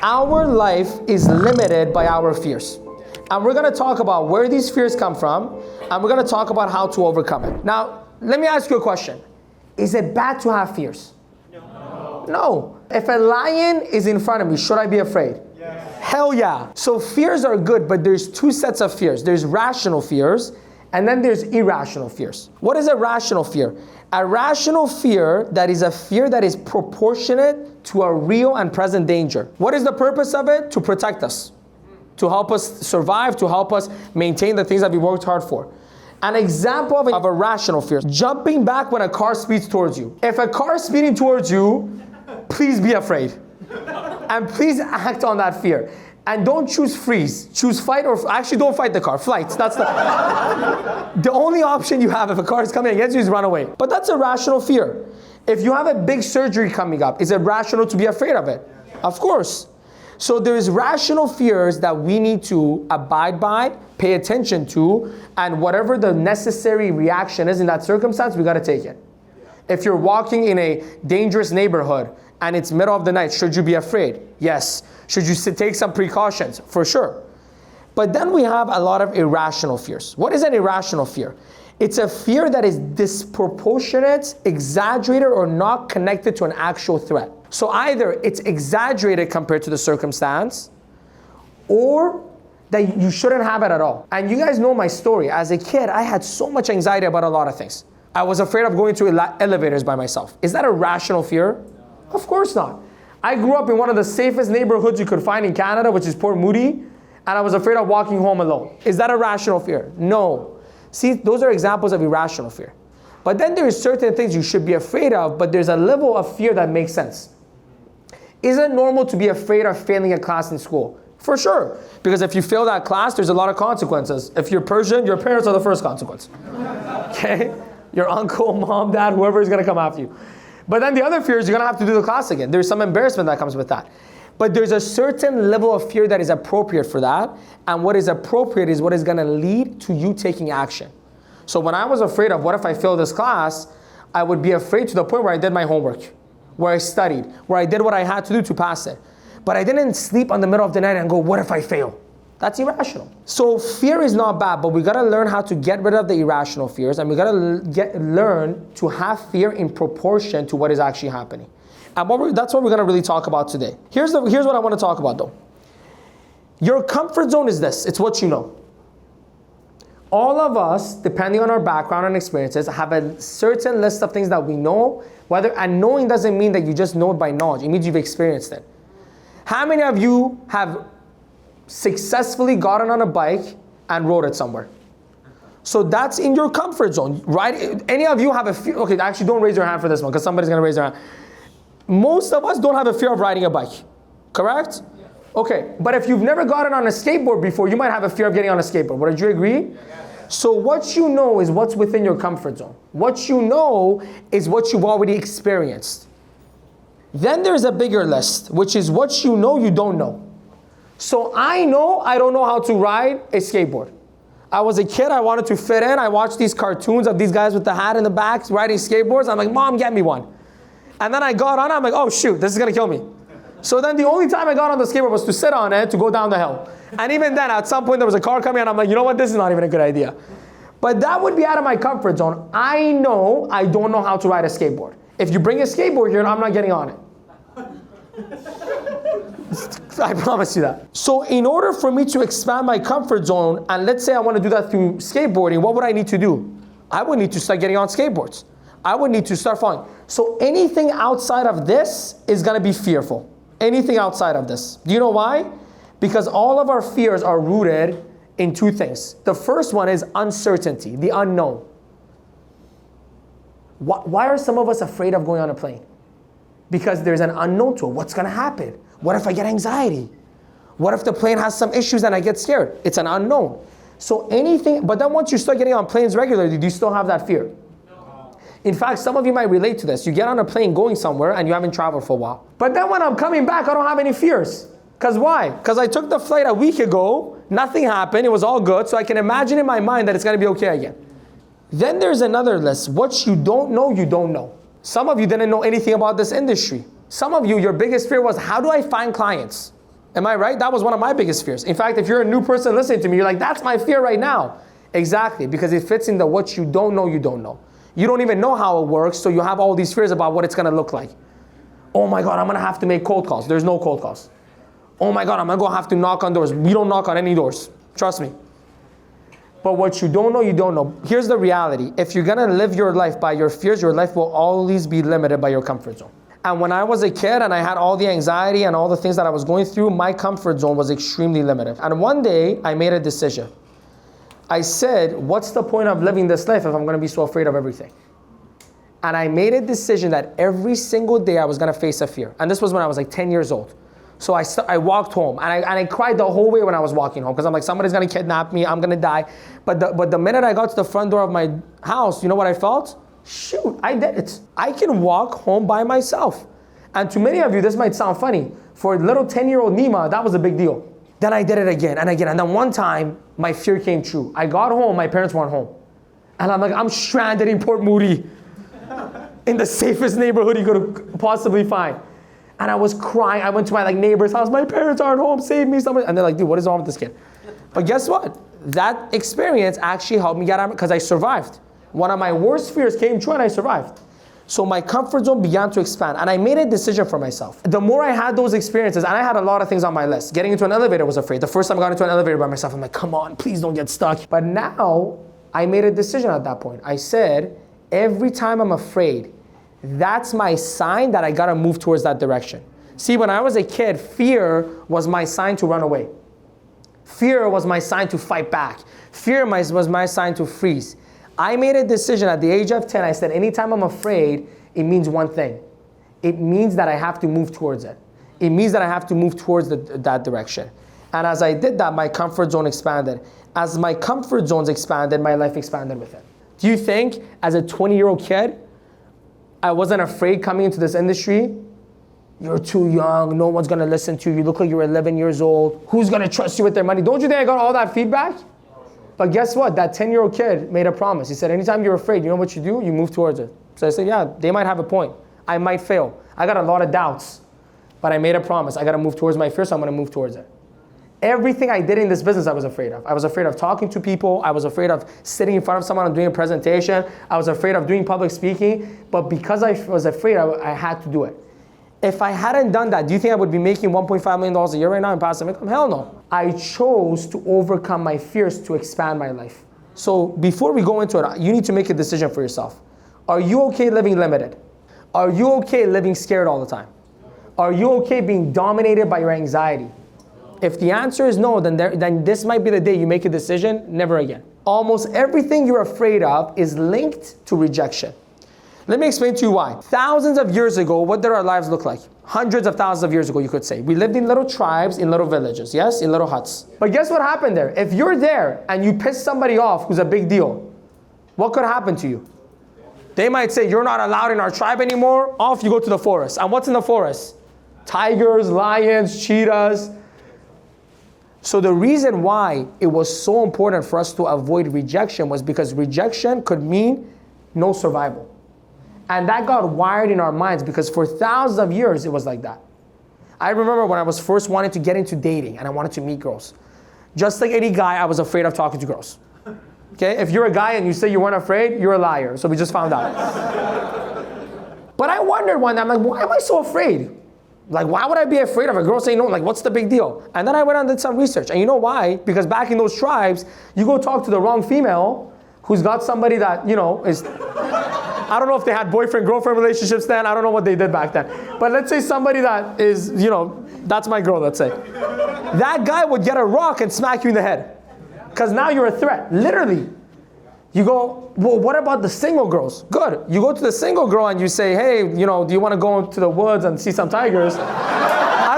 Our life is limited by our fears. And we're going to talk about where these fears come from, and we're going to talk about how to overcome it. Now, let me ask you a question. Is it bad to have fears? No. No. If a lion is in front of me, should I be afraid? Yes. Hell yeah. So fears are good, but there's two sets of fears. There's rational fears, and then there's irrational fears. What is a rational fear? A rational fear, that is a fear that is proportionate to a real and present danger. What is the purpose of it? To protect us. To help us survive, to help us maintain the things that we worked hard for. An example of a rational fear, jumping back when a car speeds towards you. If a car is speeding towards you, please be afraid. And please act on that fear. And don't choose freeze. Choose fight, or actually don't fight the car. Flight. That's the only option you have if a car is coming against you is run away. But that's a rational fear. If you have a big surgery coming up, is it rational to be afraid of it? Of course. So there's rational fears that we need to abide by, pay attention to, and whatever the necessary reaction is in that circumstance, we got to take it. If you're walking in a dangerous neighborhood and it's middle of the night, should you be afraid? Yes. Should you take some precautions? For sure. But then we have a lot of irrational fears. What is an irrational fear? It's a fear that is disproportionate, exaggerated, or not connected to an actual threat. So either it's exaggerated compared to the circumstance, or that you shouldn't have it at all. And you guys know my story. As a kid, I had so much anxiety about a lot of things. I was afraid of going to elevators by myself. Is that a rational fear? No. Of course not. I grew up in one of the safest neighborhoods you could find in Canada, which is Port Moody, and I was afraid of walking home alone. Is that a rational fear? No. See, those are examples of irrational fear. But then there's certain things you should be afraid of, but there's a level of fear that makes sense. Is it normal to be afraid of failing a class in school? For sure. Because if you fail that class, there's a lot of consequences. If you're Persian, your parents are the first consequence. Okay? Your uncle, mom, dad, whoever is going to come after you. But then the other fear is you're going to have to do the class again. There's some embarrassment that comes with that. But there's a certain level of fear that is appropriate for that. And what is appropriate is what is going to lead to you taking action. So when I was afraid of what if I fail this class, I would be afraid to the point where I did my homework, where I studied, where I did what I had to do to pass it. But I didn't sleep on the middle of the night and go, what if I fail? That's irrational. So fear is not bad, but we got to learn how to get rid of the irrational fears, and we got to learn to have fear in proportion to what is actually happening. And that's what we're going to really talk about today. Here's what I want to talk about though. Your comfort zone is this. It's what you know. All of us, depending on our background and experiences, have a certain list of things that we know. And knowing doesn't mean that you just know it by knowledge. It means you've experienced it. How many of you have successfully gotten on a bike and rode it somewhere? So that's in your comfort zone, right? Any of you have a fear? Okay, actually don't raise your hand for this one because somebody's going to raise their hand. Most of us don't have a fear of riding a bike, correct? Yeah. Okay, but if you've never gotten on a skateboard before, you might have a fear of getting on a skateboard. Would you agree? Yeah. So what you know is what's within your comfort zone. What you know is what you've already experienced. Then there's a bigger list, which is what you know you don't know. So I know I don't know how to ride a skateboard. I was a kid, I wanted to fit in. I watched these cartoons of these guys with the hat in the back riding skateboards. I'm like, Mom, get me one. And then I got on it, I'm like, oh shoot, this is gonna kill me. So then the only time I got on the skateboard was to sit on it, to go down the hill. And even then, at some point there was a car coming and I'm like, you know what, this is not even a good idea. But that would be out of my comfort zone. I know I don't know how to ride a skateboard. If you bring a skateboard here, I'm not getting on it. I promise you that. So in order for me to expand my comfort zone, and let's say I want to do that through skateboarding, what would I need to do? I would need to start getting on skateboards. I would need to start falling. So anything outside of this is going to be fearful. Anything outside of this. Do you know why? Because all of our fears are rooted in two things. The first one is uncertainty, the unknown. Why are some of us afraid of going on a plane? Because there's an unknown to it. What's going to happen? What if I get anxiety? What if the plane has some issues and I get scared? It's an unknown. So anything, but then once you start getting on planes regularly, do you still have that fear? No. In fact, some of you might relate to this. You get on a plane going somewhere and you haven't traveled for a while. But then when I'm coming back, I don't have any fears. Because why? Because I took the flight a week ago, nothing happened, it was all good, so I can imagine in my mind that it's going to be okay again. Then there's another list. What you don't know, you don't know. Some of you didn't know anything about this industry. Some of you, your biggest fear was, how do I find clients? Am I right? That was one of my biggest fears. In fact, if you're a new person listening to me, you're like, that's my fear right now. Exactly, because it fits in the what you don't know, you don't know. You don't even know how it works, so you have all these fears about what it's gonna look like. Oh my God, I'm gonna have to make cold calls. There's no cold calls. Oh my God, I'm gonna have to knock on doors. We don't knock on any doors, trust me. But what you don't know, you don't know. Here's the reality. If you're gonna live your life by your fears, your life will always be limited by your comfort zone. And when I was a kid and I had all the anxiety and all the things that I was going through, my comfort zone was extremely limited. And one day, I made a decision. I said, what's the point of living this life if I'm gonna be so afraid of everything? And I made a decision that every single day I was gonna face a fear. And this was when I was like 10 years old. So I walked home and I cried the whole way when I was walking home because I'm like, somebody's gonna kidnap me, I'm gonna die. But the minute I got to the front door of my house, you know what I felt? Shoot, I did it. I can walk home by myself. And to many of you, this might sound funny. For little 10-year-old Nima, that was a big deal. Then I did it again and again. And then one time, my fear came true. I got home, my parents weren't home. And I'm like, I'm stranded in Port Moody in the safest neighborhood you could possibly find. And I was crying. I went to my neighbor's house. My parents aren't home. Save me. Somebody. And they're like, dude, what is wrong with this kid? But guess what? That experience actually helped me get out because I survived. One of my worst fears came true and I survived. So my comfort zone began to expand and I made a decision for myself. The more I had those experiences, and I had a lot of things on my list. Getting into an elevator was afraid. The first time I got into an elevator by myself, I'm like, come on, please don't get stuck. But now I made a decision at that point. I said, every time I'm afraid, that's my sign that I gotta move towards that direction. See, when I was a kid, fear was my sign to run away. Fear was my sign to fight back. Fear was my sign to freeze. I made a decision at the age of 10. I said, anytime I'm afraid, it means one thing. It means that I have to move towards it. It means that I have to move towards that direction. And as I did that, my comfort zone expanded. As my comfort zones expanded, my life expanded with it. Do you think as a 20-year-old kid, I wasn't afraid coming into this industry? You're too young, no one's gonna listen to you, you look like you're 11 years old, who's gonna trust you with their money? Don't you think I got all that feedback? But guess what? That 10-year-old kid made a promise. He said, anytime you're afraid, you know what you do? You move towards it. So I said, yeah, they might have a point. I might fail. I got a lot of doubts, but I made a promise. I gotta move towards my fear, so I'm gonna move towards it. Everything I did in this business, I was afraid of. I was afraid of talking to people. I was afraid of sitting in front of someone and doing a presentation. I was afraid of doing public speaking. But because I was afraid, I had to do it. If I hadn't done that, do you think I would be making $1.5 million a year right now in passive income? Hell no. I chose to overcome my fears to expand my life. So before we go into it, you need to make a decision for yourself. Are you okay living limited? Are you okay living scared all the time? Are you okay being dominated by your anxiety? If the answer is no, then this might be the day you make a decision, never again. Almost everything you're afraid of is linked to rejection. Let me explain to you why. Thousands of years ago, what did our lives look like? Hundreds of thousands of years ago, you could say. We lived in little tribes, in little villages, yes? In little huts. But guess what happened there? If you're there and you piss somebody off who's a big deal, what could happen to you? They might say, you're not allowed in our tribe anymore. Off you go to the forest. And what's in the forest? Tigers, lions, cheetahs. So the reason why it was so important for us to avoid rejection was because rejection could mean no survival. And that got wired in our minds because for thousands of years, it was like that. I remember when I was first wanting to get into dating and I wanted to meet girls. Just like any guy, I was afraid of talking to girls. Okay, if you're a guy and you say you weren't afraid, you're a liar. So we just found out. But I wondered one day, I'm like, why am I so afraid? Like, why would I be afraid of a girl saying no? Like, what's the big deal? And then I went and did some research. And you know why? Because back in those tribes, you go talk to the wrong female who's got somebody that, is... I don't know if they had boyfriend-girlfriend relationships then. I don't know what they did back then. But let's say somebody that is, that's my girl, let's say. That guy would get a rock and smack you in the head. Because now you're a threat, literally. You go, well, what about the single girls? Good. You go to the single girl and you say, hey, do you want to go into the woods and see some tigers? I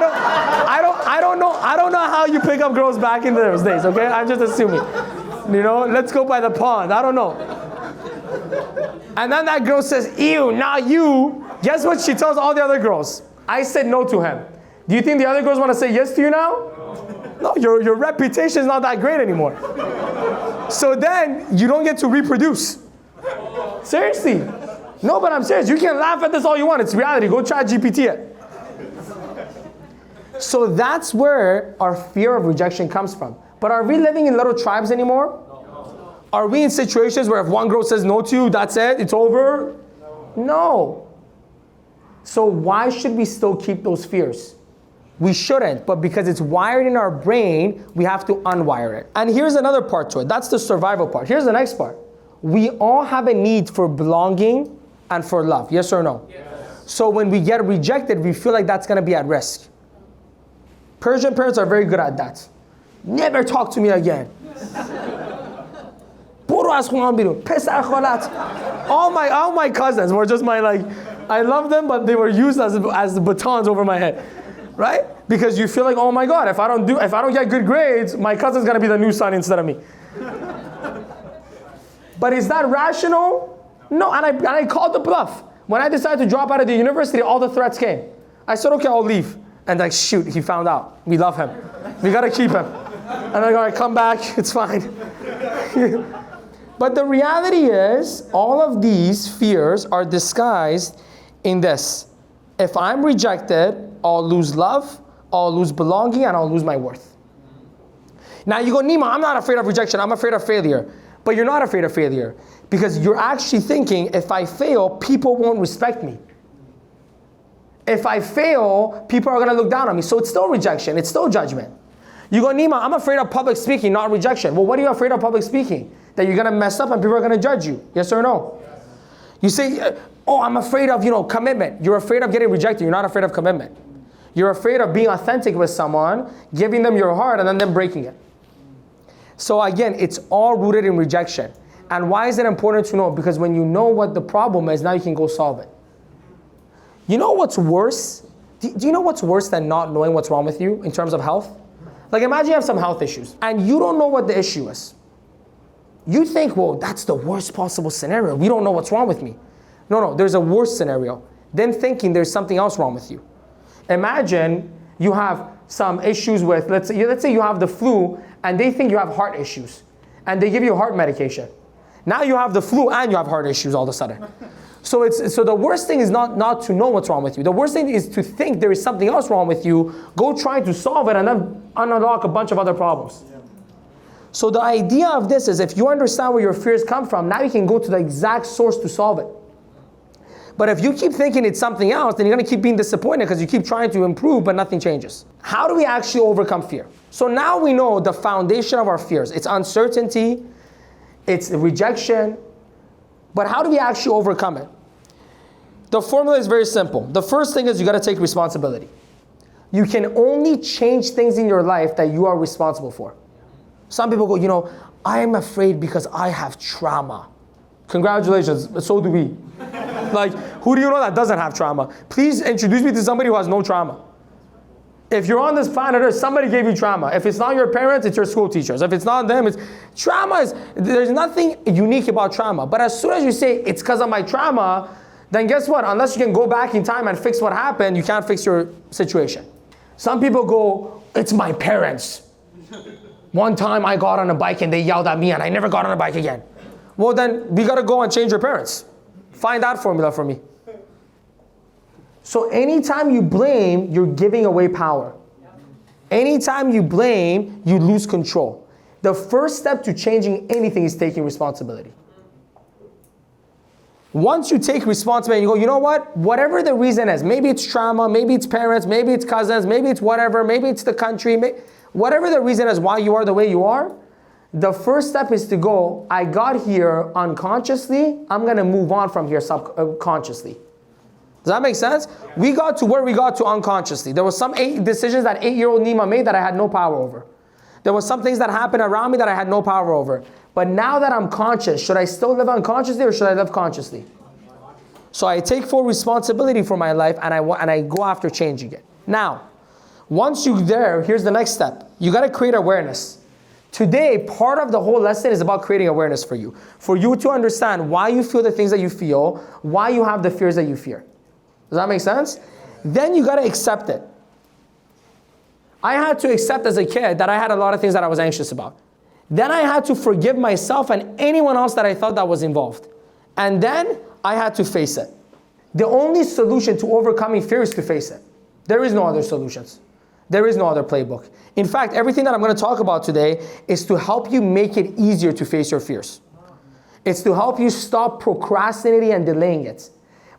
don't know how you pick up girls back in those days, okay? I'm just assuming. Let's go by the pond. I don't know. And then that girl says, ew, not you. Guess what she tells all the other girls? I said no to him. Do you think the other girls want to say yes to you now? No, your reputation is not that great anymore. So then you don't get to reproduce. Seriously. No, but I'm serious. You can laugh at this all you want. It's reality. Go try GPT it. So that's where our fear of rejection comes from. But are we living in little tribes anymore? No. Are we in situations where if one girl says no to you, that's it, it's over? No. So why should we still keep those fears? We shouldn't, but because it's wired in our brain, we have to unwire it. And here's another part to it. That's the survival part. Here's the next part. We all have a need for belonging and for love. Yes or no? Yes. So when we get rejected, we feel like that's going to be at risk. Persian parents are very good at that. Never talk to me again. All my cousins were just I love them, but they were used as the batons over my head. Right? Because you feel like, oh my God, if I don't get good grades, my cousin's gonna be the new son instead of me. But is that rational? No, and I called the bluff. When I decided to drop out of the university, all the threats came. I said, okay, I'll leave. And shoot, he found out. We love him. We gotta keep him. And I go, all right, come back, it's fine. But the reality is, all of these fears are disguised in this. If I'm rejected, I'll lose love, I'll lose belonging, and I'll lose my worth. Now you go, Nima, I'm not afraid of rejection, I'm afraid of failure. But you're not afraid of failure because you're actually thinking, if I fail, people won't respect me. If I fail, people are gonna look down on me. So it's still rejection, it's still judgment. You go, Nima, I'm afraid of public speaking, not rejection. Well, what are you afraid of public speaking? That you're gonna mess up and people are gonna judge you, yes or no? Yes. You say, oh, I'm afraid of, commitment. You're afraid of getting rejected, you're not afraid of commitment. You're afraid of being authentic with someone, giving them your heart and then them breaking it. So again, it's all rooted in rejection. And why is it important to know? Because when you know what the problem is, now you can go solve it. You know what's worse? Do you know what's worse than not knowing what's wrong with you in terms of health? Like imagine you have some health issues and you don't know what the issue is. You think, well, that's the worst possible scenario. We don't know what's wrong with me. No, there's a worse scenario. Then thinking there's something else wrong with you. Imagine you have some issues with, let's say you have the flu and they think you have heart issues and they give you heart medication. Now you have the flu and you have heart issues all of a sudden. So the worst thing is not to know what's wrong with you. The worst thing is to think there is something else wrong with you, go try to solve it and then unlock a bunch of other problems. Yeah. So the idea of this is if you understand where your fears come from, now you can go to the exact source to solve it. But if you keep thinking it's something else, then you're gonna keep being disappointed because you keep trying to improve but nothing changes. How do we actually overcome fear? So now we know the foundation of our fears. It's uncertainty, it's rejection, but how do we actually overcome it? The formula is very simple. The first thing is you gotta take responsibility. You can only change things in your life that you are responsible for. Some people go, I am afraid because I have trauma. Congratulations, so do we. Who do you know that doesn't have trauma? Please introduce me to somebody who has no trauma. If you're on this planet Earth, somebody gave you trauma. If it's not your parents, it's your school teachers. If it's not them, there's nothing unique about trauma. But as soon as you say, it's because of my trauma, then guess what? Unless you can go back in time and fix what happened, you can't fix your situation. Some people go, it's my parents. One time I got on a bike and they yelled at me and I never got on a bike again. Well then, we gotta go and change your parents. Find that formula for me. So anytime you blame, you're giving away power. Anytime you blame, you lose control. The first step to changing anything is taking responsibility. Once you take responsibility, you go, you know what? Whatever the reason is, maybe it's trauma, maybe it's parents, maybe it's cousins, maybe it's whatever, maybe it's the country, whatever the reason is why you are the way you are, the first step is to go, I got here unconsciously, I'm gonna move on from here subconsciously. Does that make sense? We got to where we got to unconsciously. There was some decisions that 8-year-old Nima made that I had no power over. There was some things that happened around me that I had no power over. But now that I'm conscious, should I still live unconsciously or should I live consciously? So I take full responsibility for my life and I go after changing it. Now, once you're there, here's the next step. You gotta create awareness. Today, part of the whole lesson is about creating awareness for you to understand why you feel the things that you feel, why you have the fears that you fear. Does that make sense? Then you gotta accept it. I had to accept as a kid that I had a lot of things that I was anxious about. Then I had to forgive myself and anyone else that I thought that was involved. And then I had to face it. The only solution to overcoming fear is to face it. There is no other solutions. There is no other playbook. In fact, everything that I'm going to talk about today is to help you make it easier to face your fears. It's to help you stop procrastinating and delaying it.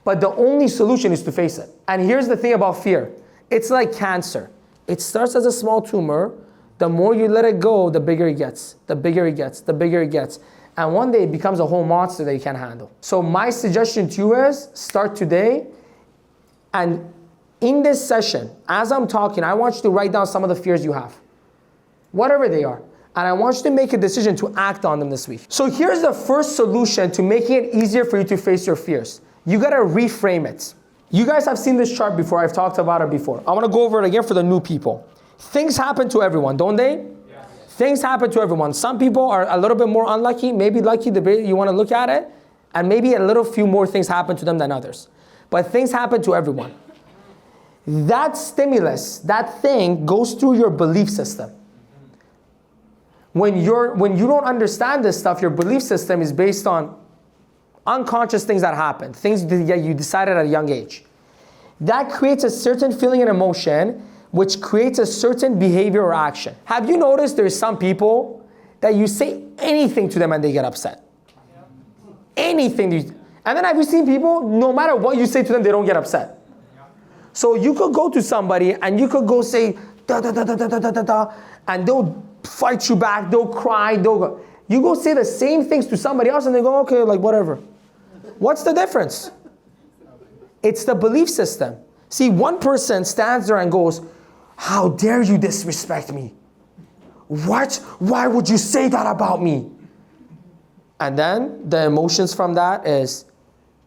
But the only solution is to face it. And here's the thing about fear. It's like cancer. It starts as a small tumor. The more you let it go, the bigger it gets. The bigger it gets. The bigger it gets. And one day it becomes a whole monster that you can't handle. So my suggestion to you is start today. And in this session, as I'm talking, I want you to write down some of the fears you have. Whatever they are. And I want you to make a decision to act on them this week. So here's the first solution to making it easier for you to face your fears. You gotta reframe it. You guys have seen this chart before. I've talked about it before. I wanna go over it again for the new people. Things happen to everyone, don't they? Yes. Things happen to everyone. Some people are a little bit more unlucky, maybe lucky, the way you wanna look at it, and maybe a little few more things happen to them than others. But things happen to everyone. That stimulus, that thing goes through your belief system. When you don't understand this stuff, your belief system is based on unconscious things that happen, things that you decided at a young age. That creates a certain feeling and emotion, which creates a certain behavior or action. Have you noticed there's some people that you say anything to them and they get upset? Anything. And then have you seen people, no matter what you say to them, they don't get upset? So you could go to somebody and you could go say, da da da da da da da da, and they'll fight you back, they'll cry, you go say the same things to somebody else and they go, okay, like whatever. What's the difference? It's the belief system. See, one person stands there and goes, how dare you disrespect me? What? Why would you say that about me? And then the emotions from that is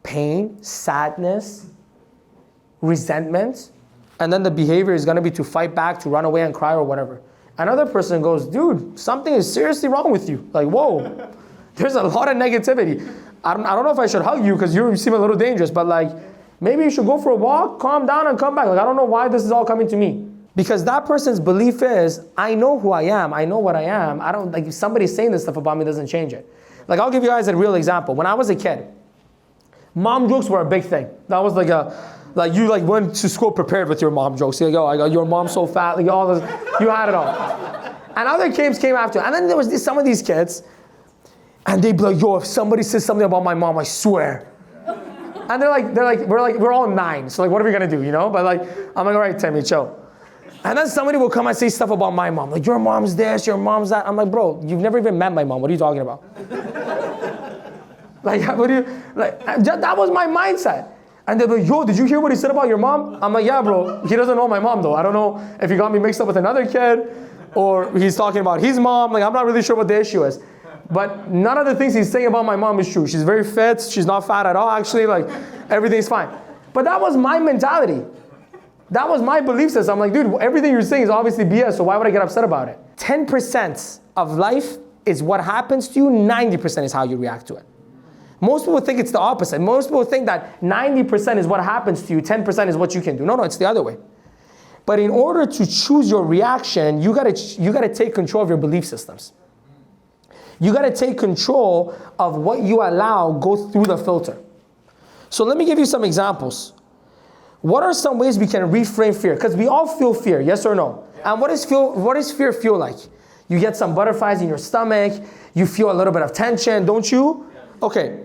pain, sadness, resentment, and then the behavior is gonna be to fight back, to run away and cry or whatever. Another person goes, dude, something is seriously wrong with you. Like, whoa, there's a lot of negativity. I don't know if I should hug you because you seem a little dangerous, but like, maybe you should go for a walk, calm down and come back. Like, I don't know why this is all coming to me. Because that person's belief is, I know who I am, I know what I am. I don't, like, if somebody's saying this stuff about me, doesn't change it. Like, I'll give you guys a real example. When I was a kid, mom jokes were a big thing. That was like you went to school prepared with your mom jokes. You're like, oh, I got your mom so fat, like all this, you had it all. And other kids came after. And then there was some of these kids, and they'd be like, yo, if somebody says something about my mom, I swear. And we're all 9, so like, what are we gonna do, you know? But like, I'm like, all right, Timmy, chill. And then somebody will come and say stuff about my mom, like, your mom's this, your mom's that. I'm like, bro, you've never even met my mom. What are you talking about? Like, that was my mindset. And they're like, yo, did you hear what he said about your mom? I'm like, yeah, bro, he doesn't know my mom though. I don't know if he got me mixed up with another kid or he's talking about his mom. Like, I'm not really sure what the issue is. But none of the things he's saying about my mom is true. She's very fit. She's not fat at all, actually. Like, everything's fine. But that was my mentality. That was my belief system. I'm like, dude, everything you're saying is obviously BS, so why would I get upset about it? 10% of life is what happens to you. 90% is how you react to it. Most people think it's the opposite. Most people think that 90% is what happens to you, 10% is what you can do. No, it's the other way. But in order to choose your reaction, you gotta take control of your belief systems. You gotta take control of what you allow go through the filter. So let me give you some examples. What are some ways we can reframe fear? Because we all feel fear, yes or no? And what does fear feel like? You get some butterflies in your stomach, you feel a little bit of tension, don't you? Okay.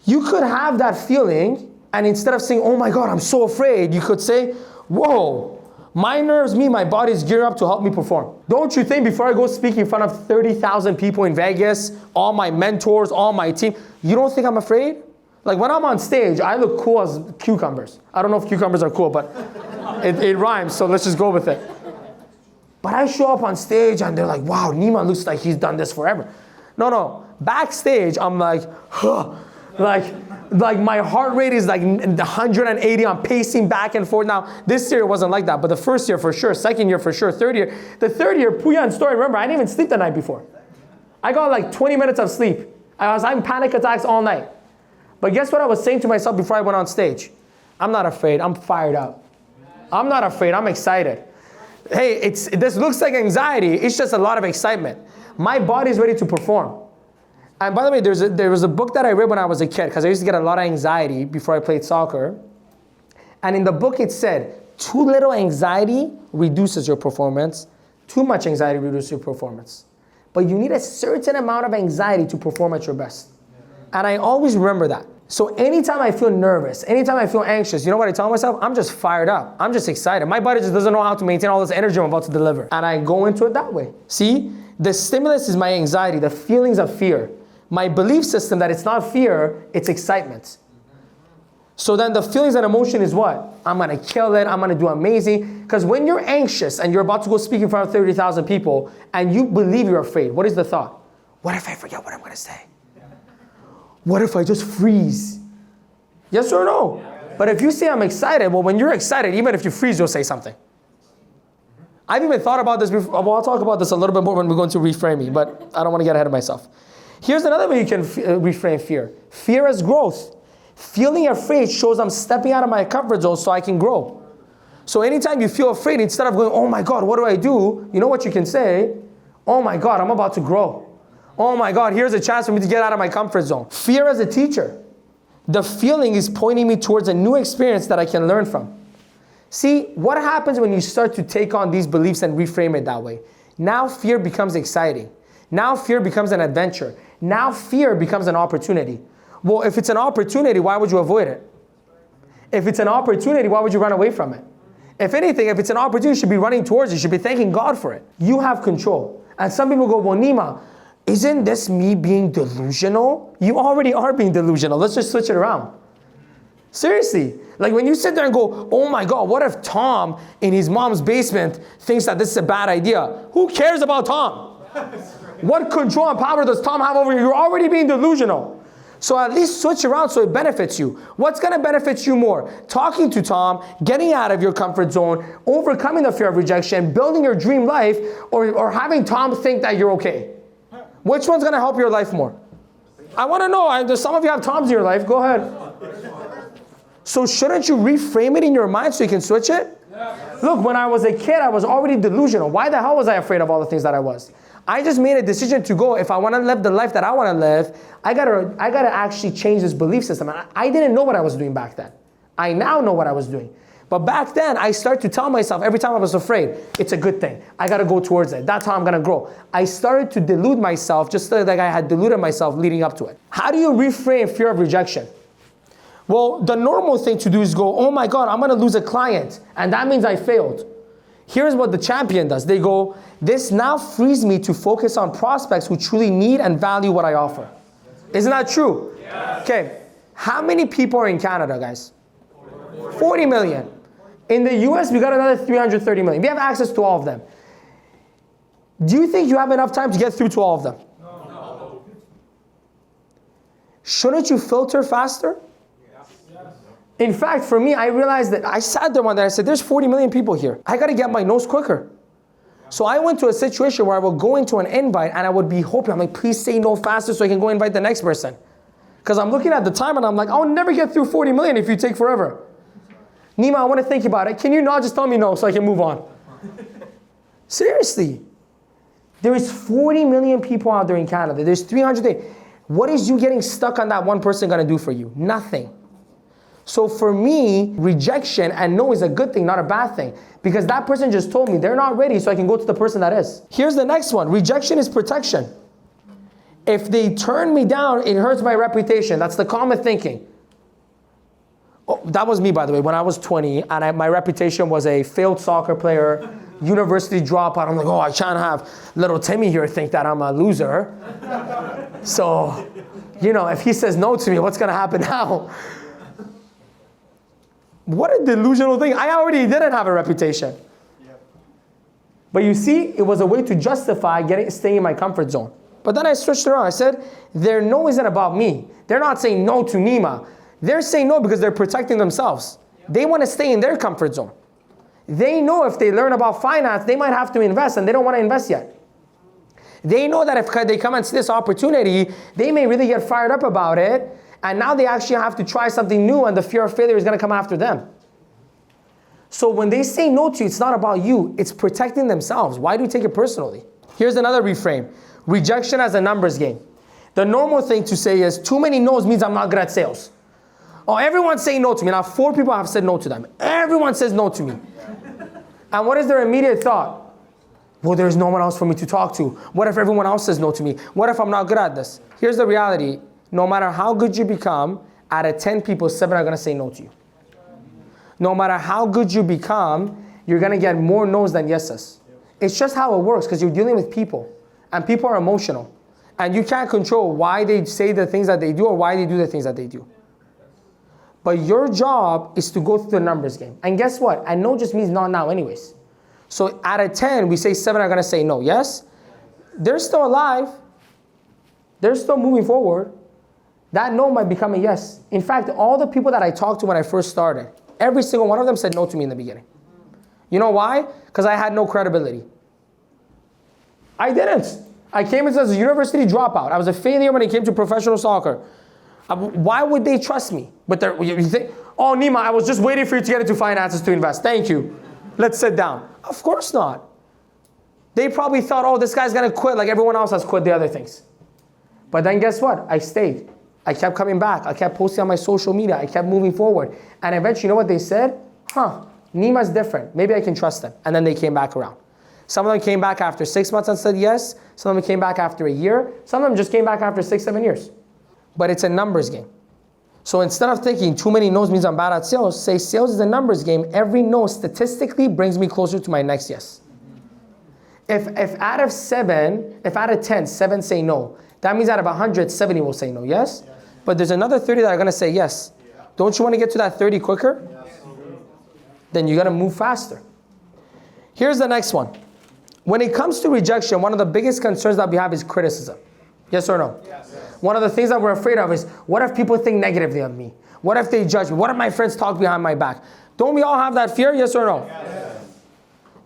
You could have that feeling, and instead of saying, oh my God, I'm so afraid, you could say, whoa, my nerves mean my body's geared up to help me perform. Don't you think before I go speak in front of 30,000 people in Vegas, all my mentors, all my team, you don't think I'm afraid? Like when I'm on stage, I look cool as cucumbers. I don't know if cucumbers are cool, but it rhymes, so let's just go with it. But I show up on stage and they're like, wow, Nima looks like he's done this forever. No, backstage, I'm like, huh. Like my heart rate is like 180. I'm pacing back and forth. Now, this year it wasn't like that, but the first year for sure, second year for sure, third year. The third year, Puyan story, remember, I didn't even sleep the night before. I got like 20 minutes of sleep. I was having panic attacks all night. But guess what I was saying to myself before I went on stage? I'm not afraid, I'm fired up. I'm not afraid, I'm excited. Hey, this looks like anxiety, it's just a lot of excitement. My body's ready to perform. And by the way, there was a book that I read when I was a kid, because I used to get a lot of anxiety before I played soccer. And in the book it said, Too little anxiety reduces your performance. Too much anxiety reduces your performance. But you need a certain amount of anxiety to perform at your best. And I always remember that. So anytime I feel nervous, anytime I feel anxious, you know what I tell myself? I'm just fired up. I'm just excited. My body just doesn't know how to maintain all this energy I'm about to deliver. And I go into it that way. See, the stimulus is my anxiety, the feelings of fear. My belief system that it's not fear, it's excitement. So then the feelings and emotion is what? I'm gonna kill it, I'm gonna do amazing. Because when you're anxious and you're about to go speak in front of 30,000 people and you believe you're afraid, what is the thought? What if I forget what I'm gonna say? What if I just freeze? Yes or no? But if you say I'm excited, well, when you're excited, even if you freeze, you'll say something. I've even thought about this before. Well, I'll talk about this a little bit more when we go into reframing, but I don't want to get ahead of myself. Here's another way you can reframe fear. Fear as growth. Feeling afraid shows I'm stepping out of my comfort zone so I can grow. So anytime you feel afraid, instead of going, oh my God, what do I do? You know what you can say? Oh my God, I'm about to grow. Oh my God, here's a chance for me to get out of my comfort zone. Fear as a teacher. The feeling is pointing me towards a new experience that I can learn from. See, what happens when you start to take on these beliefs and reframe it that way? Now fear becomes exciting. Now fear becomes an adventure. Now fear becomes an opportunity. Well, if it's an opportunity, why would you avoid it? If it's an opportunity, why would you run away from it? If anything, if it's an opportunity, you should be running towards it. You should be thanking God for it. You have control. And some people go, well, Nima, isn't this me being delusional? You already are being delusional. Let's just switch it around. Seriously. Like when you sit there and go, oh my God, what if Tom in his mom's basement thinks that this is a bad idea? Who cares about Tom? What control and power does Tom have over you? You're already being delusional. So at least switch around so it benefits you. What's going to benefit you more? Talking to Tom, getting out of your comfort zone, overcoming the fear of rejection, building your dream life, or having Tom think that you're okay? Which one's going to help your life more? I want to know. Some of you have Toms in your life. Go ahead. So shouldn't you reframe it in your mind so you can switch it? Look, when I was a kid, I was already delusional. Why the hell was I afraid of all the things that I was? I just made a decision to go. If I want to live the life that I want to live, I gotta actually change this belief system. And I didn't know what I was doing back then. I now know what I was doing. But back then, I started to tell myself every time I was afraid, it's a good thing. I got to go towards it. That's how I'm going to grow. I started to delude myself just like I had deluded myself leading up to it. How do you reframe fear of rejection? Well, the normal thing to do is go, oh my God, I'm going to lose a client. And that means I failed. Here's what the champion does. They go, this now frees me to focus on prospects who truly need and value what I offer. Isn't that true? Yes. Okay. How many people are in Canada, guys? 40 million. In the US, we got another 330 million. We have access to all of them. Do you think you have enough time to get through to all of them? No. Shouldn't you filter faster? Yes. In fact, for me, I realized that I sat there one day, I said, there's 40 million people here. I got to get my nose quicker. So I went to a situation where I would go into an invite and I would be hoping, I'm like, please say no faster so I can go invite the next person. Because I'm looking at the time and I'm like, I'll never get through 40 million if you take forever. Nima, I want to think about it. Can you not just tell me no so I can move on? Seriously. There is 40 million people out there in Canada. There's 300. What is you getting stuck on that one person going to do for you? Nothing. So for me, rejection and no is a good thing, not a bad thing. Because that person just told me they're not ready so I can go to the person that is. Here's the next one. Rejection is protection. If they turn me down, it hurts my reputation. That's the common thinking. Oh, that was me, by the way, when I was 20, and my reputation was a failed soccer player, university dropout. I'm like, oh, I can't have little Timmy here think that I'm a loser. So, if he says no to me, what's going to happen now? What a delusional thing. I already didn't have a reputation. But you see, it was a way to justify staying in my comfort zone. But then I switched around. I said, their no isn't about me. They're not saying no to Nima. They're saying no because they're protecting themselves. They want to stay in their comfort zone. They know if they learn about finance, they might have to invest, and they don't want to invest yet. They know that if they come and see this opportunity, they may really get fired up about it, and now they actually have to try something new, and the fear of failure is going to come after them. So when they say no to you, it's not about you. It's protecting themselves. Why do you take it personally? Here's another reframe. Rejection as a numbers game. The normal thing to say is, too many no's means I'm not good at sales. Oh, everyone's saying no to me. Now 4 people have said no to them. Everyone says no to me. And what is their immediate thought? Well, there's no one else for me to talk to. What if everyone else says no to me? What if I'm not good at this? Here's the reality. No matter how good you become, out of 10 people, 7 are going to say no to you. No matter how good you become, you're going to get more no's than yeses. It's just how it works because you're dealing with people. And people are emotional. And you can't control why they say the things that they do or why they do the things that they do. But your job is to go through the numbers game. And guess what? And no just means not now anyways. So out of 10, we say 7 are going to say no, yes? They're still alive. They're still moving forward. That no might become a yes. In fact, all the people that I talked to when I first started, every single one of them said no to me in the beginning. You know why? Because I had no credibility. I didn't. I came in as a university dropout. I was a failure when it came to professional soccer. Why would they trust me? But you think, oh, Nima, I was just waiting for you to get into finances to invest. Thank you. Let's sit down. Of course not. They probably thought, oh, this guy's going to quit like everyone else has quit the other things. But then guess what? I stayed. I kept coming back. I kept posting on my social media. I kept moving forward. And eventually, you know what they said? Nima's different. Maybe I can trust them. And then they came back around. Some of them came back after 6 months and said yes. Some of them came back after a year. Some of them just came back after 6, 7 years. But it's a numbers game. So instead of thinking too many no's means I'm bad at sales, say sales is a numbers game. Every no statistically brings me closer to my next yes. If out of 10, 7 say no, that means out of 100, 70 will say no, yes? But there's another 30 that are going to say yes. Don't you want to get to that 30 quicker? Then you got to move faster. Here's the next one. When it comes to rejection, one of the biggest concerns that we have is criticism. Yes or no? Yes. One of the things that we're afraid of is, what if people think negatively of me? What if they judge me? What if my friends talk behind my back? Don't we all have that fear? Yes or no? Yes.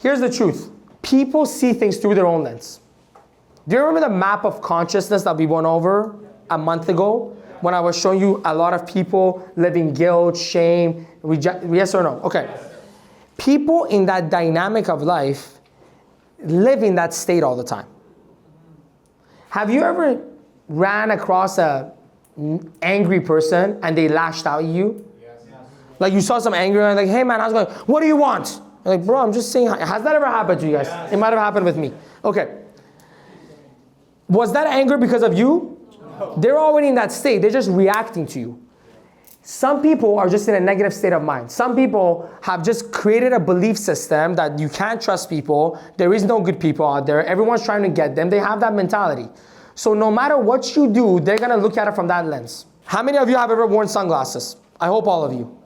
Here's the truth. People see things through their own lens. Do you remember the map of consciousness that we went over a month ago? When I was showing you a lot of people living guilt, shame, yes or no? Okay. Yes. People in that dynamic of life live in that state all the time. Have you ever ran across an angry person and they lashed out at you? Yes. Like you saw some anger and like, hey man, how's it going? What do you want? I'm like, bro, I'm just saying, has that ever happened to you guys? Yes. It might have happened with me. Okay. Was that anger because of you? No. They're already in that state. They're just reacting to you. Some people are just in a negative state of mind. Some people have just created a belief system that you can't trust people. There is no good people out there. Everyone's trying to get them. They have that mentality. So no matter what you do, they're going to look at it from that lens. How many of you have ever worn sunglasses? I hope all of you.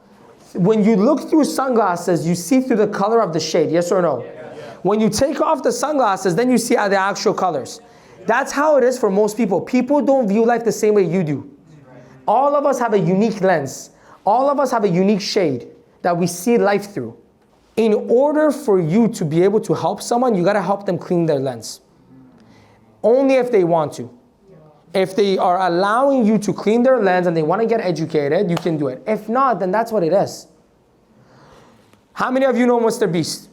When you look through sunglasses, you see through the color of the shade, yes or no? Yeah. When you take off the sunglasses, then you see the actual colors. That's how it is for most people. People don't view life the same way you do. All of us have a unique lens. All of us have a unique shade that we see life through. In order for you to be able to help someone, you got to help them clean their lens. Only if they want to. If they are allowing you to clean their lens and they want to get educated, you can do it. If not, then that's what it is. How many of you know Mr. Beast?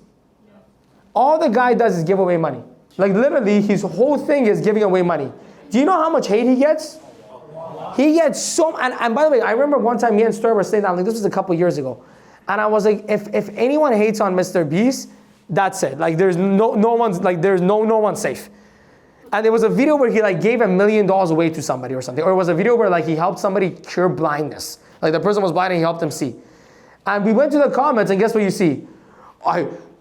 All the guy does is give away money. Like literally, his whole thing is giving away money. Do you know how much hate he gets? He gets so, and by the way, I remember one time me and Stur were sitting down, like this was a couple years ago. And I was like, if anyone hates on Mr. Beast, that's it. Like there's no one's safe. And there was a video where he like gave $1 million away to somebody or something. Or it was a video where like he helped somebody cure blindness. Like the person was blind and he helped them see. And we went to the comments and guess what you see?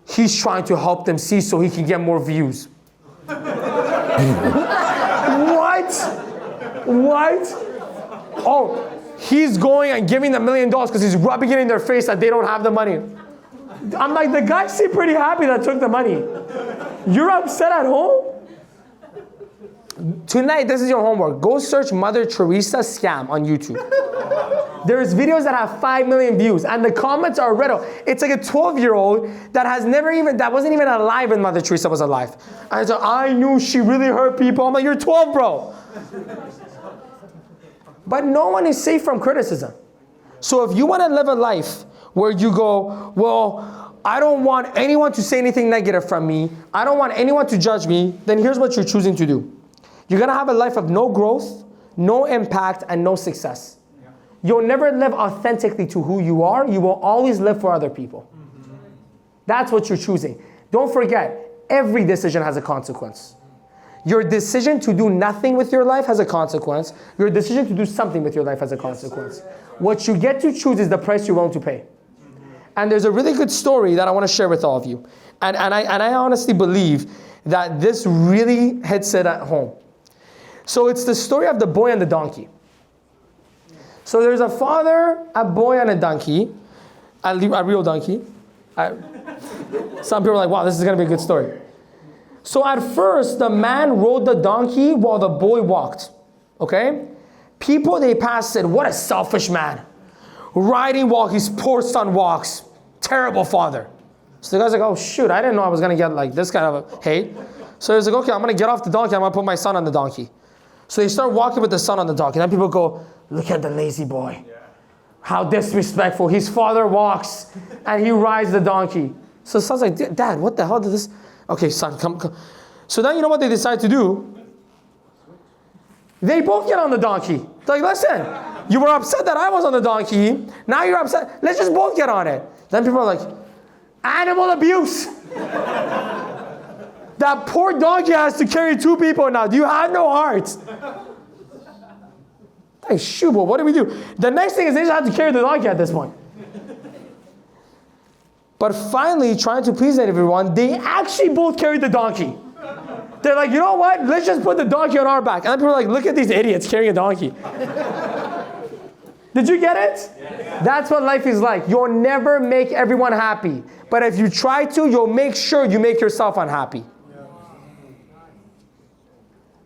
He's trying to help them see so he can get more views. What? Oh, he's going and giving them $1 million because he's rubbing it in their face that they don't have the money. I'm like, the guy seemed pretty happy that took the money. You're upset at home? Tonight, this is your homework. Go search Mother Teresa scam on YouTube. There's videos that have 5 million views and the comments are riddled. It's like a 12-year-old that wasn't even alive when Mother Teresa was alive. And so I knew she really hurt people. I'm like, you're 12, bro. But no one is safe from criticism. So if you want to live a life where you go, well, I don't want anyone to say anything negative from me. I don't want anyone to judge me. Then here's what you're choosing to do. You're going to have a life of no growth, no impact, and no success. you'll never live authentically to who you are. You will always live for other people. That's what you're choosing. Don't forget, every decision has a consequence. Your decision to do nothing with your life has a consequence. Your decision to do something with your life has a consequence. What you get to choose is the price you're willing to pay. And there's a really good story that I want to share with all of you. And I honestly believe that this really hits it at home. So it's the story of the boy and the donkey. So there's a father, a boy, and a donkey, a real donkey. Some people are like, wow, this is going to be a good story. So at first, the man rode the donkey while the boy walked, okay? People, they passed said, what a selfish man. Riding while his poor son walks. Terrible father. So the guy's like, oh shoot, I didn't know I was gonna get like this kind of a hate. So he's like, okay, I'm gonna get off the donkey, I'm gonna put my son on the donkey. So they start walking with the son on the donkey. Then people go, look at the lazy boy. How disrespectful. His father walks and he rides the donkey. So the son's like, Dad, what the hell did this? Okay, son, come. So then you know what they decide to do? They both get on the donkey. They're like, listen, you were upset that I was on the donkey. Now you're upset. Let's just both get on it. Then people are like, animal abuse. That poor donkey has to carry two people now. Do you have no heart? Hey, shoot, but what do we do? The next thing is they just have to carry the donkey at this point. But finally, trying to please everyone, they actually both carried the donkey. They're like, you know what? Let's just put the donkey on our back. And then people are like, look at these idiots carrying a donkey. Did you get it? Yeah. That's what life is like. You'll never make everyone happy. But if you try to, you'll make sure you make yourself unhappy.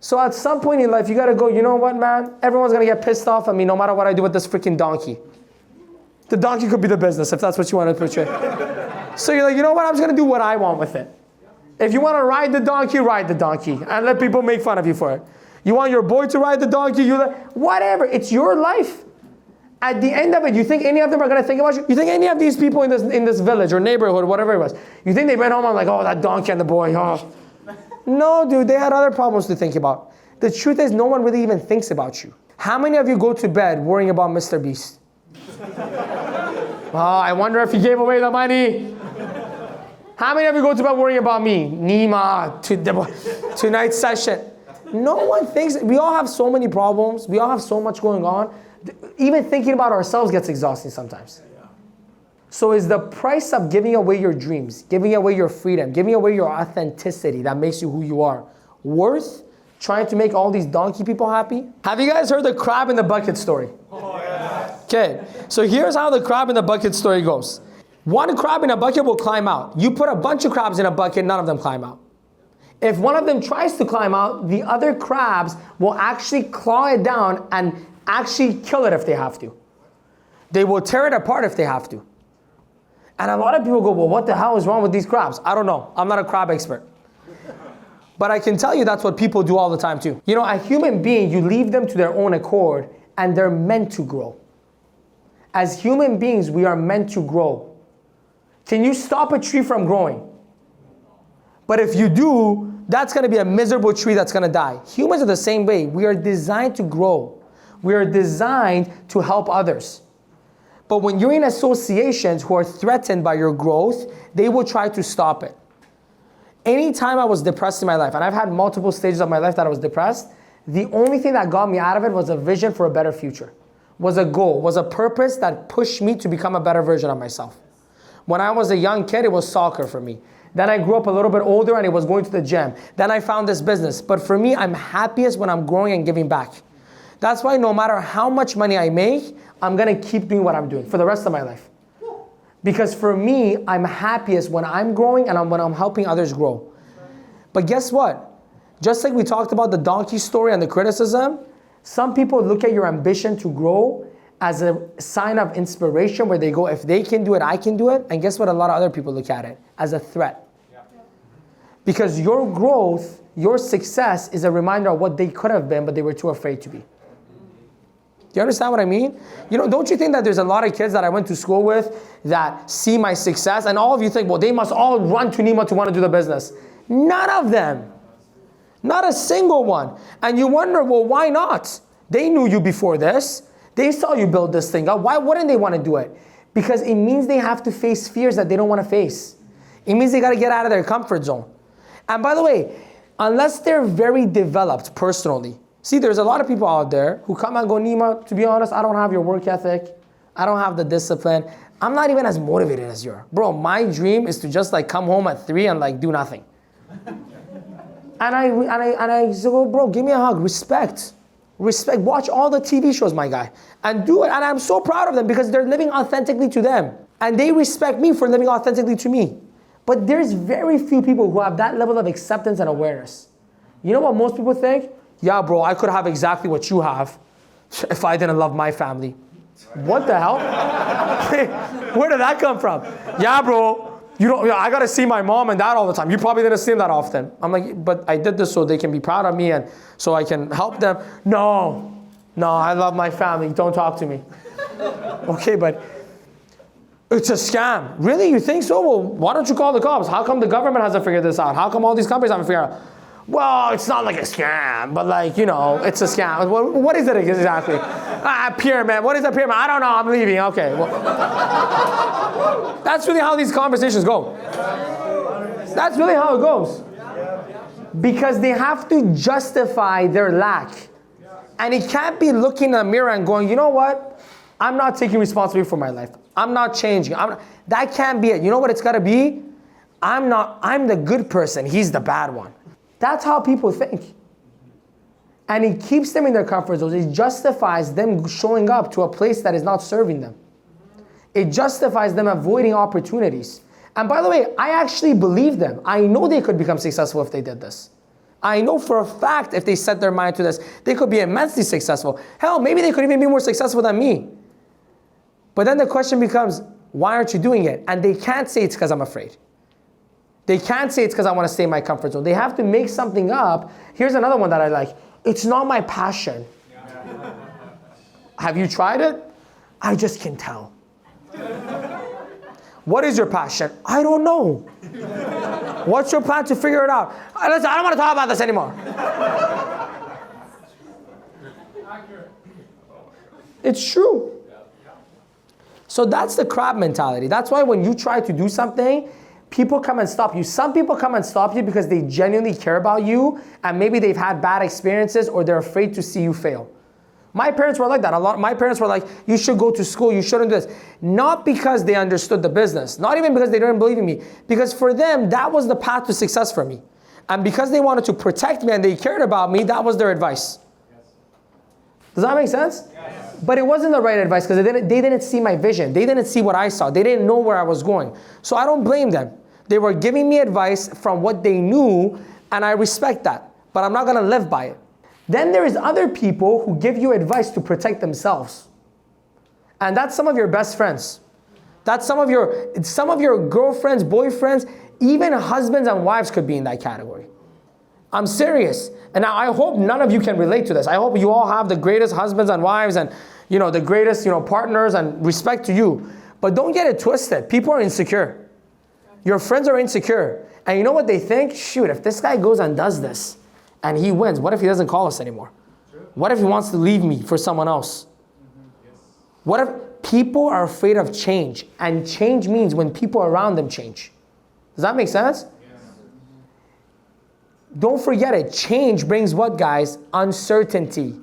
So at some point in life, you got to go, you know what, man? Everyone's going to get pissed off at me no matter what I do with this freaking donkey. The donkey could be the business if that's what you want to portray. So you're like, you know what? I'm just going to do what I want with it. If you want to ride the donkey and let people make fun of you for it. You want your boy to ride the donkey, whatever. It's your life. At the end of it, you think any of them are going to think about you? You think any of these people in this village or neighborhood, whatever it was, you think they went home and like, oh, that donkey and the boy, oh. No, dude, they had other problems to think about. The truth is, no one really even thinks about you. How many of you go to bed worrying about Mr. Beast? Oh, I wonder if he gave away the money. How many of you go to bed worrying about me? Nima, tonight's session. No one thinks, we all have so many problems. We all have so much going on. Even thinking about ourselves gets exhausting sometimes. So is the price of giving away your dreams, giving away your freedom, giving away your authenticity that makes you who you are, worth trying to make all these donkey people happy? Have you guys heard the crab in the bucket story? Oh, yeah. Okay, so here's how the crab in the bucket story goes. One crab in a bucket will climb out. You put a bunch of crabs in a bucket, none of them climb out. If one of them tries to climb out, the other crabs will actually claw it down and actually kill it if they have to. They will tear it apart if they have to. And a lot of people go, well, what the hell is wrong with these crabs? I don't know. I'm not a crab expert. But I can tell you that's what people do all the time too. You know, a human being, you leave them to their own accord and they're meant to grow. As human beings, we are meant to grow. Can you stop a tree from growing? But if you do, that's going to be a miserable tree that's going to die. Humans are the same way. We are designed to grow. We are designed to help others. But when you're in associations who are threatened by your growth, they will try to stop it. Anytime I was depressed in my life, and I've had multiple stages of my life that I was depressed, the only thing that got me out of it was a vision for a better future, was a goal, was a purpose that pushed me to become a better version of myself. When I was a young kid, it was soccer for me. Then I grew up a little bit older and it was going to the gym. Then I found this business. But for me, I'm happiest when I'm growing and giving back. That's why no matter how much money I make, I'm going to keep doing what I'm doing for the rest of my life. Because for me, I'm happiest when I'm growing and when I'm helping others grow. But guess what? Just like we talked about the donkey story and the criticism, some people look at your ambition to grow as a sign of inspiration where they go, if they can do it, I can do it. And guess what? A lot of other people look at it as a threat. Because your growth, your success is a reminder of what they could have been, but they were too afraid to be. Do you understand what I mean? You know, don't you think that there's a lot of kids that I went to school with that see my success and all of you think, well, they must all run to Nima to want to do the business. None of them. Not a single one. And you wonder, well, why not? They knew you before this. They saw you build this thing up. Why wouldn't they want to do it? Because it means they have to face fears that they don't want to face. It means they got to get out of their comfort zone. And by the way, unless they're very developed personally, see, there's a lot of people out there who come and go, Nima, to be honest, I don't have your work ethic. I don't have the discipline. I'm not even as motivated as you are. Bro, my dream is to just like come home at 3 and like do nothing. And I go, bro, give me a hug, respect. Respect, watch all the TV shows, my guy, and do it. And I'm so proud of them because they're living authentically to them. And they respect me for living authentically to me. But there's very few people who have that level of acceptance and awareness. You know what most people think? Yeah, bro, I could have exactly what you have if I didn't love my family. What the hell? Where did that come from? Yeah, bro, I gotta see my mom and dad all the time. You probably didn't see them that often. I'm like, but I did this so they can be proud of me and so I can help them. No, I love my family. Don't talk to me. Okay, but it's a scam. Really? You think so? Well, why don't you call the cops? How come the government hasn't figured this out? How come all these companies haven't figured it out? Well, it's not like a scam, but like, it's a scam. What is it exactly? Pyramid. What is a pyramid? I don't know. I'm leaving. Okay. Well, that's really how these conversations go. That's really how it goes. Because they have to justify their lack. And it can't be looking in the mirror and going, you know what? I'm not taking responsibility for my life. I'm not changing. That can't be it. You know what it's got to be? I'm the good person. He's the bad one. That's how people think. And it keeps them in their comfort zones. It justifies them showing up to a place that is not serving them. It justifies them avoiding opportunities. And by the way, I actually believe them. I know they could become successful if they did this. I know for a fact if they set their mind to this, they could be immensely successful. Hell, maybe they could even be more successful than me. But then the question becomes, why aren't you doing it? And they can't say it's because I'm afraid. They can't say it's because I want to stay in my comfort zone. They have to make something up. Here's another one that I like. It's not my passion. Have you tried it? I just can tell. What is your passion? I don't know. What's your plan to figure it out? Listen, I don't want to talk about this anymore. It's true. So that's the crab mentality. That's why when you try to do something, people come and stop you. Some people come and stop you because they genuinely care about you and maybe they've had bad experiences or they're afraid to see you fail. My parents were like that. My parents were like, you should go to school, you shouldn't do this. Not because they understood the business, not even because they didn't believe in me, because for them, that was the path to success for me. And because they wanted to protect me and they cared about me, that was their advice. Does that make sense? Yes. But it wasn't the right advice because they didn't see my vision. They didn't see what I saw. They didn't know where I was going. So I don't blame them. They were giving me advice from what they knew, and I respect that. But I'm not going to live by it. Then there is other people who give you advice to protect themselves. And that's some of your best friends. That's some of your girlfriends, boyfriends, even husbands and wives could be in that category. I'm serious. And I hope none of you can relate to this. I hope you all have the greatest husbands and wives and the greatest partners and respect to you. But don't get it twisted. People are insecure. Your friends are insecure. And you know what they think? Shoot, if this guy goes and does this and he wins, what if he doesn't call us anymore? What if he wants to leave me for someone else? What if people are afraid of change? And change means when people around them change. Does that make sense? Don't forget it. Change brings what, guys? Uncertainty.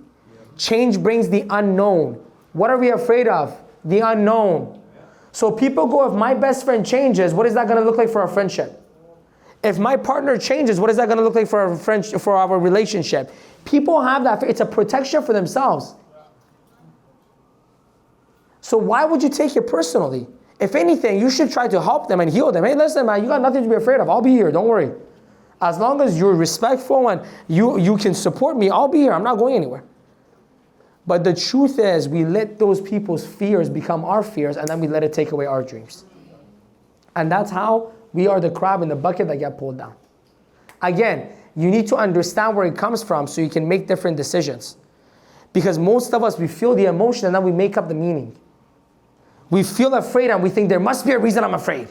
Change brings the unknown. What are we afraid of? The unknown. So people go, if my best friend changes, what is that going to look like for our friendship? If my partner changes, what is that going to look like for our relationship? People have that. It's a protection for themselves. So why would you take it personally? If anything, you should try to help them and heal them. Hey, listen, man, you got nothing to be afraid of. I'll be here. Don't worry. As long as you're respectful and you can support me, I'll be here. I'm not going anywhere. But the truth is, we let those people's fears become our fears, and then we let it take away our dreams. And that's how we are the crab in the bucket that get pulled down. Again, you need to understand where it comes from so you can make different decisions. Because most of us, we feel the emotion and then we make up the meaning. We feel afraid and we think there must be a reason I'm afraid.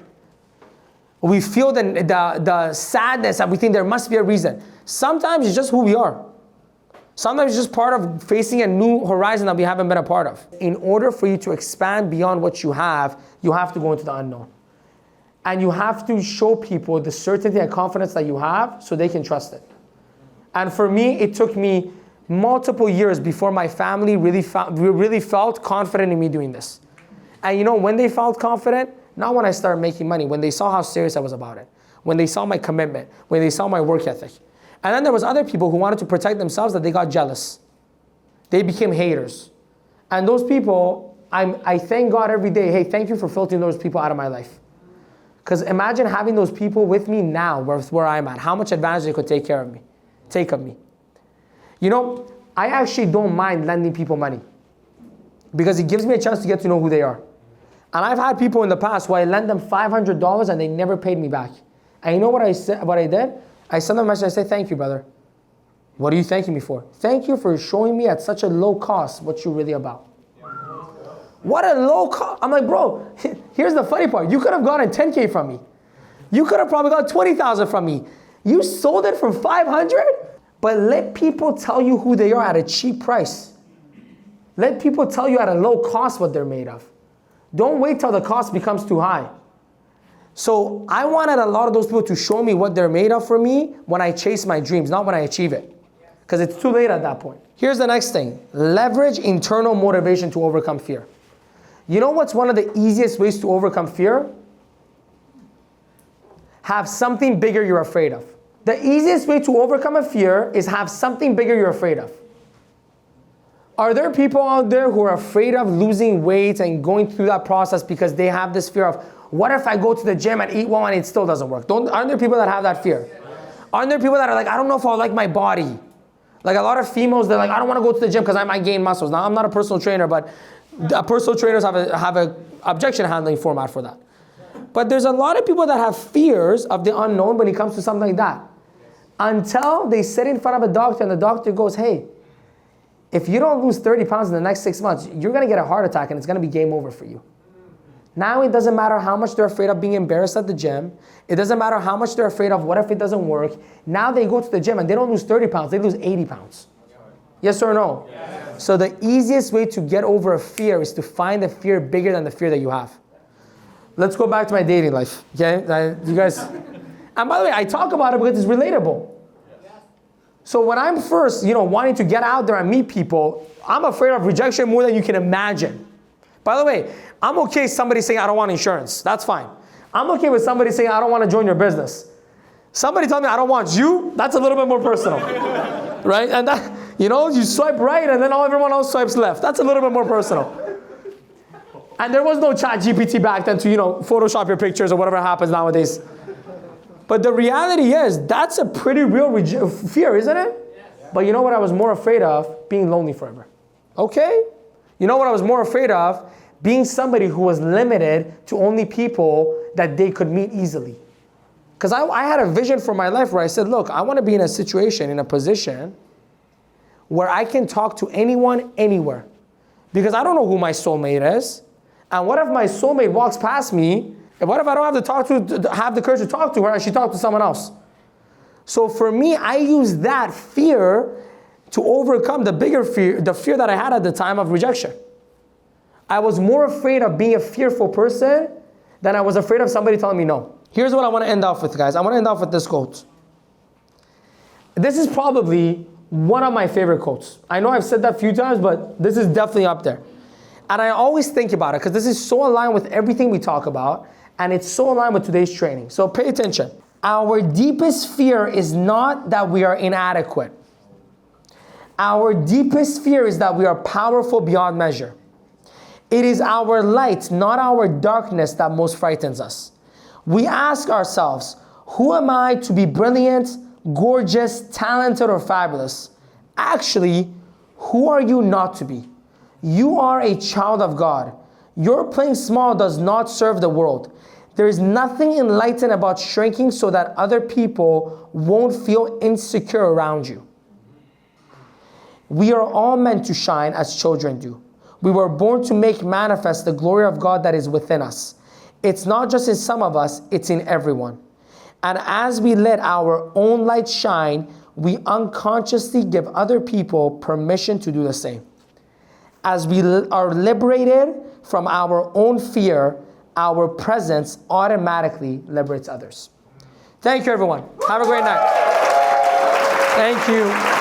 We feel the sadness and we think there must be a reason. Sometimes it's just who we are. Sometimes it's just part of facing a new horizon that we haven't been a part of. In order for you to expand beyond what you have to go into the unknown. And you have to show people the certainty and confidence that you have so they can trust it. And for me, it took me multiple years before my family really felt confident in me doing this. And you know, when they felt confident, not when I started making money, when they saw how serious I was about it, when they saw my commitment, when they saw my work ethic. And then there was other people who wanted to protect themselves that they got jealous. They became haters. And those people, I thank God every day, hey, thank you for filtering those people out of my life. Because imagine having those people with me now, where I'm at, how much advantage they could take of me. You know, I actually don't mind lending people money because it gives me a chance to get to know who they are. And I've had people in the past where I lent them $500 and they never paid me back. And you know what I did? I sent them a message, I say, thank you, brother. What are you thanking me for? Thank you for showing me at such a low cost what you're really about. What a low cost. I'm like, bro, here's the funny part. You could have gotten 10K from me. You could have probably got 20,000 from me. You sold it for 500? But let people tell you who they are at a cheap price. Let people tell you at a low cost what they're made of. Don't wait till the cost becomes too high. So I wanted a lot of those people to show me what they're made of for me when I chase my dreams, not when I achieve it. Because it's too late at that point. Here's the next thing. Leverage internal motivation to overcome fear. You know what's one of the easiest ways to overcome fear? Have something bigger you're afraid of. The easiest way to overcome a fear is have something bigger you're afraid of. Are there people out there who are afraid of losing weight and going through that process because they have this fear of, what if I go to the gym and eat well and it still doesn't work? Aren't there people that have that fear? Aren't there people that are like, I don't know if I'll like my body? Like a lot of females, they're like, I don't want to go to the gym because I might gain muscles. Now, I'm not a personal trainer, but personal trainers have a objection handling format for that. But there's a lot of people that have fears of the unknown when it comes to something like that. Until they sit in front of a doctor and the doctor goes, hey, if you don't lose 30 pounds in the next 6 months, you're going to get a heart attack and it's going to be game over for you. Now it doesn't matter how much they're afraid of being embarrassed at the gym. It doesn't matter how much they're afraid of what if it doesn't work. Now they go to the gym and they don't lose 30 pounds, they lose 80 pounds. Yes or no? Yes. So the easiest way to get over a fear is to find a fear bigger than the fear that you have. Let's go back to my dating life, okay? You guys, and by the way, I talk about it because it's relatable. So when I'm first, wanting to get out there and meet people, I'm afraid of rejection more than you can imagine. By the way, I'm okay somebody saying I don't want insurance. That's fine. I'm okay with somebody saying I don't want to join your business. Somebody tell me I don't want you, that's a little bit more personal. Right? And that, you swipe right and then everyone else swipes left. That's a little bit more personal. And there was no chat GPT back then to, Photoshop your pictures or whatever happens nowadays. But the reality is, that's a pretty real fear, isn't it? Yes. But you know what I was more afraid of? Being lonely forever. Okay? You know what I was more afraid of? Being somebody who was limited to only people that they could meet easily. Because I had a vision for my life where I said, look, I want to be in a situation, in a position, where I can talk to anyone, anywhere. Because I don't know who my soulmate is. And what if my soulmate walks past me? And what if I don't have the courage to talk to her and she talked to someone else? So for me, I use that fear to overcome the bigger fear, the fear that I had at the time of rejection. I was more afraid of being a fearful person than I was afraid of somebody telling me no. Here's what I want to end off with, guys. I want to end off with this quote. This is probably one of my favorite quotes. I know I've said that a few times, but this is definitely up there. And I always think about it because this is so aligned with everything we talk about. And it's so aligned with today's training. So pay attention. Our deepest fear is not that we are inadequate. Our deepest fear is that we are powerful beyond measure. It is our light, not our darkness, that most frightens us. We ask ourselves, who am I to be brilliant, gorgeous, talented, or fabulous? Actually, who are you not to be? You are a child of God. Your playing small does not serve the world. There is nothing enlightened about shrinking so that other people won't feel insecure around you. We are all meant to shine as children do. We were born to make manifest the glory of God that is within us. It's not just in some of us, it's in everyone. And as we let our own light shine, we unconsciously give other people permission to do the same. As we are liberated from our own fear, our presence automatically liberates others. Thank you, everyone. Have a great night. Thank you.